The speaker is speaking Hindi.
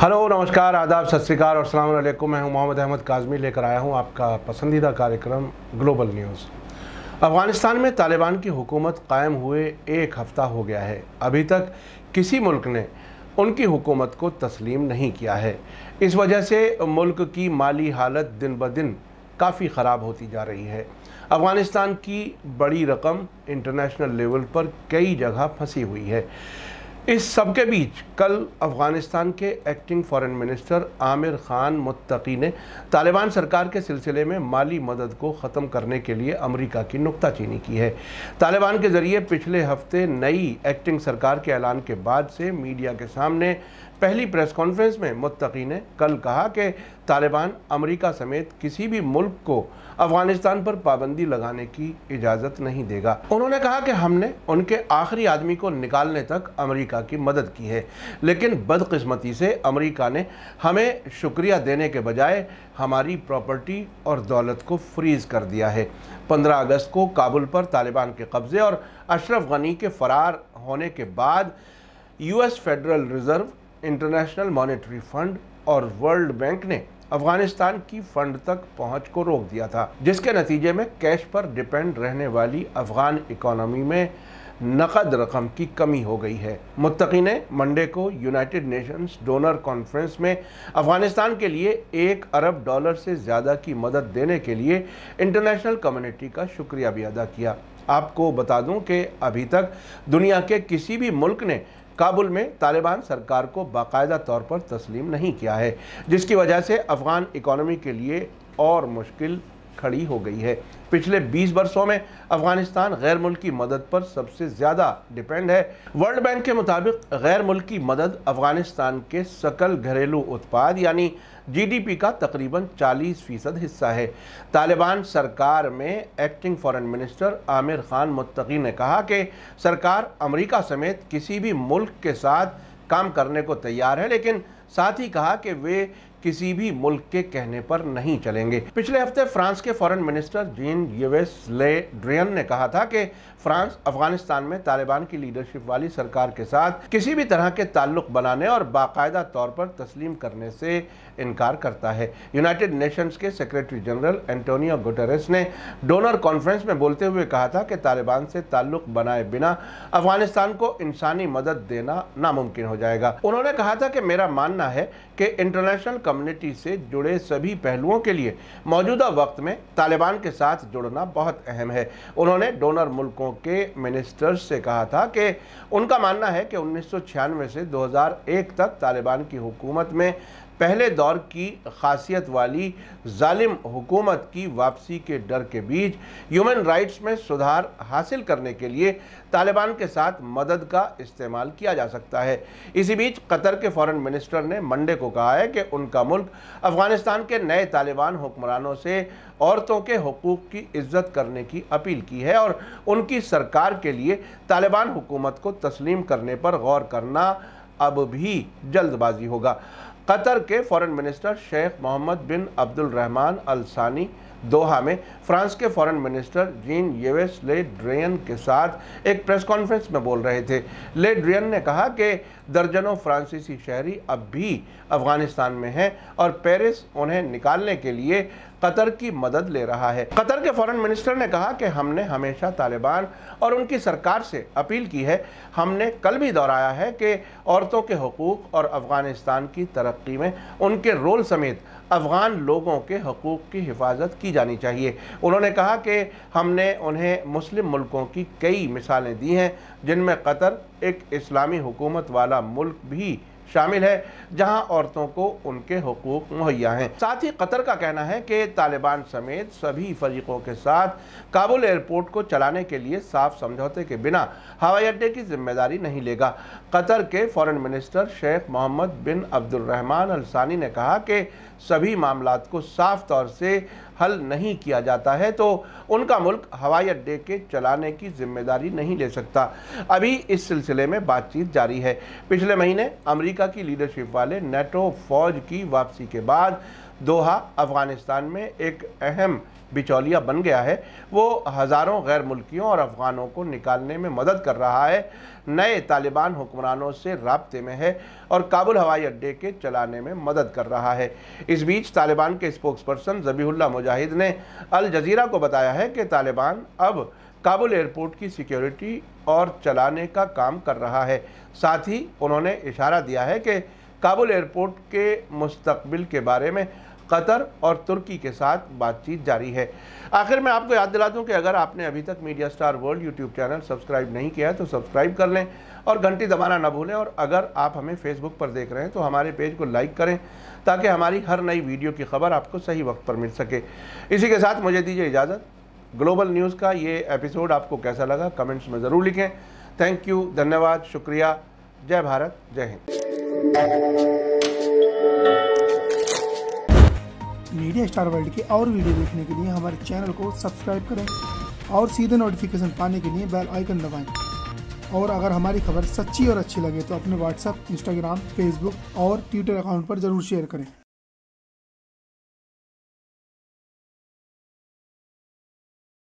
हेलो, नमस्कार, आदाब, सत श्री अकाल और अस्सलाम वालेकुम। मैं हूं मोहम्मद अहमद काज़मी, लेकर आया हूं आपका पसंदीदा कार्यक्रम ग्लोबल न्यूज़। अफ़गानिस्तान में तालिबान की हुकूमत कायम हुए एक हफ़्ता हो गया है। अभी तक किसी मुल्क ने उनकी हुकूमत को तस्लीम नहीं किया है। इस वजह से मुल्क की माली हालत दिन ब दिन काफ़ी ख़राब होती जा रही है। अफ़गानिस्तान की बड़ी रकम इंटरनेशनल लेवल पर कई जगह फंसी हुई है। इस सबके बीच कल अफ़गानिस्तान के acting foreign minister Amir Khan Muttaqi ने तालिबान सरकार के सिलसिले में माली मदद को ख़त्म करने के लिए अमेरिका की नुक्ताचीनी की है। तालिबान के ज़रिए पिछले हफ्ते नई एक्टिंग सरकार के ऐलान के बाद से मीडिया के सामने पहली प्रेस कॉन्फ्रेंस में मुत्तकी ने कल कहा कि तालिबान अमेरिका समेत किसी भी मुल्क को अफ़गानिस्तान पर पाबंदी लगाने की इजाज़त नहीं देगा। उन्होंने कहा कि हमने उनके आखिरी आदमी को निकालने तक अमेरिका की मदद की है, लेकिन बदकिस्मती से अमेरिका ने हमें शुक्रिया देने के बजाय हमारी प्रॉपर्टी और दौलत को फ्रीज़ कर दिया है। 15 अगस्त को काबुल पर तालिबान के कब्ज़े और अशरफ गनी के फ़रार होने के बाद US federal reserve, international monetary fund और वर्ल्ड बैंक ने अफ़गानिस्तान की फंड तक पहुंच को रोक दिया था, जिसके नतीजे में कैश पर डिपेंड रहने वाली अफ़गान इकोनॉमी में नकद रकम की कमी हो गई है। मुत्तकी ने मंडे को यूनाइटेड नेशंस डोनर कॉन्फ्रेंस में अफ़गानिस्तान के लिए $1 अरब से ज़्यादा की मदद देने के लिए इंटरनेशनल कम्युनिटी का शुक्रिया भी अदा किया। आपको बता दूं कि अभी तक दुनिया के किसी भी मुल्क ने काबुल में तालिबान सरकार को बाकायदा तौर पर तस्लीम नहीं किया है, जिसकी वजह से अफ़गान इकोनॉमी के लिए और मुश्किल खड़ी हो गई है। पिछले 20 वर्षों में अफ़गानिस्तान गैर मुल्की मदद पर सबसे ज़्यादा डिपेंड है। वर्ल्ड बैंक के मुताबिक गैर मुल्की मदद अफ़गानिस्तान के सकल घरेलू उत्पाद यानी GDP का तकरीबन 40% हिस्सा है। तालिबान सरकार में acting foreign minister Amir Khan Muttaqi ने कहा कि सरकार अमेरिका समेत किसी भी मुल्क के साथ काम करने को तैयार है, लेकिन साथ ही कहा कि वे किसी भी मुल्क के कहने पर नहीं चलेंगे। पिछले हफ्ते फ्रांस के फॉरेन मिनिस्टर जीन-यवेस ले ड्रियन ने कहा था कि फ्रांस अफगानिस्तान में तालिबान की लीडरशिप वाली सरकार के साथ किसी भी तरह के ताल्लुक बनाने और बाकायदा तौर पर तस्लीम करने से इनकार करता है। यूनाइटेड नेशंस के सेक्रेटरी जनरल एंटोनियो गुटेरेस ने डोनर कॉन्फ्रेंस में बोलते हुए कहा था कि तालिबान से ताल्लुक बनाए बिना अफगानिस्तान को इंसानी मदद देना नामुमकिन हो जाएगा। उन्होंने कहा था कि मेरा मानना है कि इंटरनेशनल कम्युनिटी से जुड़े सभी पहलुओं के लिए मौजूदा वक्त में तालिबान के साथ जुड़ना बहुत अहम है। उन्होंने डोनर मुल्कों के मिनिस्टर्स से कहा था कि उनका मानना है कि 1996 से 2001 तक तालिबान की हुकूमत में पहले दौर की खासियत वाली जालिम हुकूमत की वापसी के डर के बीच ह्यूमन राइट्स में सुधार हासिल करने के लिए तालिबान के साथ मदद का इस्तेमाल किया जा सकता है। इसी बीच कतर के फॉरेन मिनिस्टर ने मंडे को कहा है कि उनका मुल्क अफगानिस्तान के नए तालिबान हुक्मरानों से औरतों के हुकूक की इज्जत करने की अपील की है और उनकी सरकार के लिए तालिबान हुकूमत को तस्लीम करने पर गौर करना अब भी जल्दबाजी होगा। कतर के फॉरेन मिनिस्टर शेख मोहम्मद बिन अब्दुल रहमान अल सानी दोहा में फ्रांस के फॉरेन मिनिस्टर जीन-यवेस ले ड्रियन के साथ एक प्रेस कॉन्फ्रेंस में बोल रहे थे। ले ड्रियन ने कहा कि दर्जनों फ्रांसीसी शहरी अब भी अफगानिस्तान में हैं और पेरिस उन्हें निकालने के लिए कतर की मदद ले रहा है। कतर के फॉरेन मिनिस्टर ने कहा कि हमने हमेशा तालिबान और उनकी सरकार से अपील की है। हमने कल भी दोहराया है कि औरतों के हुकूक और अफगानिस्तान की तरक्की में उनके रोल समेत अफगान लोगों के हुकूक की हिफाजत की जानी चाहिए। उन्होंने कहा कि हमने उन्हें मुस्लिम मुल्कों की कई मिसालें दी हैं, जिनमें कतर एक इस्लामी हुकूमत वाला मुल्क भी शामिल है, जहां औरतों को उनके हुकूक मुहैया हैं। साथ ही कतर का कहना है कि तालिबान समेत सभी फरीकों के साथ काबुल एयरपोर्ट को चलाने के लिए साफ समझौते के बिना हवाई अड्डे की जिम्मेदारी नहीं लेगा। कतर के फॉरेन मिनिस्टर शेख मोहम्मद बिन अब्दुल रहमान अल सानी ने कहा कि सभी मामलात को साफ तौर से हल नहीं किया जाता है तो उनका मुल्क हवाई अड्डे के चलाने की जिम्मेदारी नहीं ले सकता। अभी इस सिलसिले में बातचीत जारी है। पिछले महीने अमेरिका की लीडरशिप वाले नेटो फौज की वापसी के बाद दोहा अफ़गानिस्तान में एक अहम बिचौलिया बन गया है। वो हज़ारों गैर मुल्कियों और अफ़गानों को निकालने में मदद कर रहा है, नए तालिबान हुक्मरानों से राब्ते में है और काबुल हवाई अड्डे के चलाने में मदद कर रहा है। इस बीच तालिबान के स्पोक्सपर्सन ज़बीहुल्लाह मुजाहिद ने अल जज़ीरा को बताया है कि तालिबान अब काबुल एयरपोर्ट की सिक्योरिटी और चलाने का काम कर रहा है। साथ ही उन्होंने इशारा दिया है कि काबुल एयरपोर्ट के मुस्तकबिल के बारे में कतर और तुर्की के साथ बातचीत जारी है। आखिर में आपको याद दिला दूं कि अगर आपने अभी तक media star world YouTube channel subscribe नहीं किया है तो सब्सक्राइब कर लें और घंटी दबाना ना भूलें। और अगर आप हमें फेसबुक पर देख रहे हैं तो हमारे पेज को लाइक करें ताकि हमारी हर नई वीडियो की खबर आपको सही वक्त पर मिल सके। इसी के साथ मुझे दीजिए इजाज़त। ग्लोबल न्यूज़ का ये एपिसोड आपको कैसा लगा कमेंट्स में ज़रूर लिखें। थैंक यू, धन्यवाद, शुक्रिया। जय भारत, जय हिंद। मीडिया स्टार वर्ल्ड के और वीडियो देखने के लिए हमारे चैनल को सब्सक्राइब करें और सीधे नोटिफिकेशन पाने के लिए बेल आइकन दबाएं। और अगर हमारी खबर सच्ची और अच्छी लगे तो अपने व्हाट्सएप, इंस्टाग्राम, फेसबुक और ट्विटर अकाउंट पर ज़रूर शेयर करें।